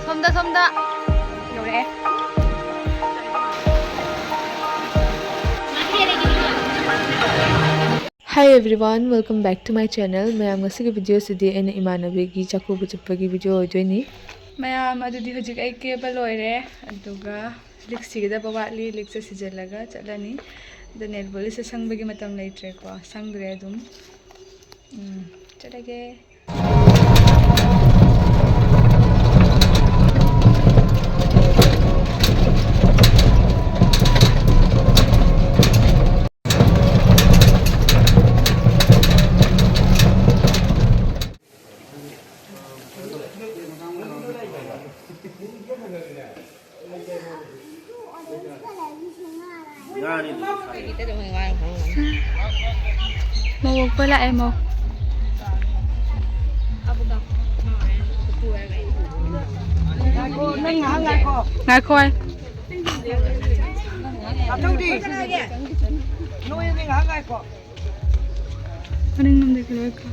somda yore. Hi everyone, welcome back to my channel. Mayam ngasi video sidi ena Emanabi gi chakouba chapagi video oidoni. Mayam adudi hojik ai keba loire aduga lipstick da bawatli lipstick sijalaga chatlani. The nail polish sangbagi matam leitre ko sangdre adum. Chalage. Mau pala ay mo. Ngako ay. Anong namday ko lang ka?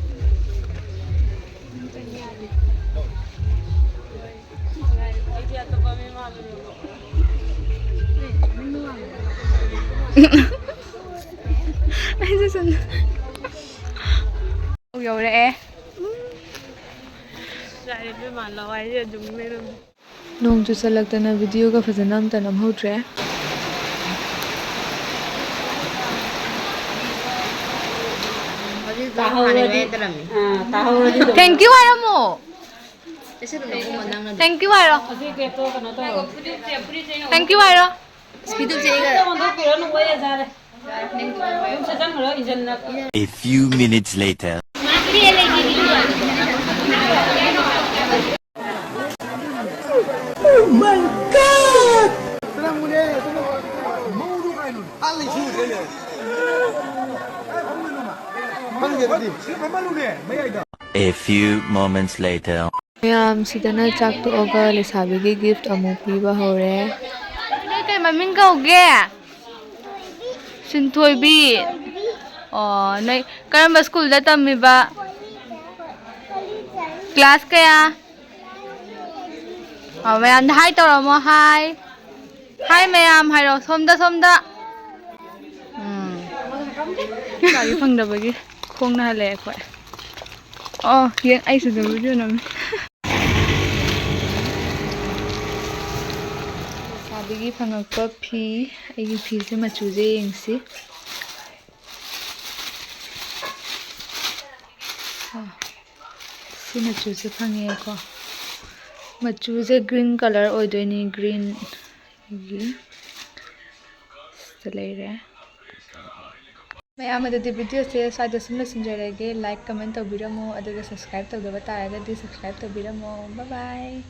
Ay, susun. Yore eh. Nong ju salagta na video ka fajanam tanam hotre. Thank you Aramo. Thank you Aro. Thank you Aro. Speed up A few minutes later. Oh my God! A few moments later. Mayam sidana chak to oga lesabi gi gift amu piba hore. Kay maming kauge. Sintoy bi. Oh, nay karamba school da tammi ba? Class kaya? Oh, mayam hi toramo hi. Hi mayam hi ro somda. Kali phang da bagi khong na le khoi. Oh, yang ai su da video nam. Sabigi phangakpa phi, ai phi se machu je yengsi. Si machu se phange ko. Machu je green color oidoni green gi. Stalere. Mayam adudi video se saida sumna sinjarege like comment tabiramo aduga subscribe tabdaba taragadi subscribe tabiramo. Bye bye.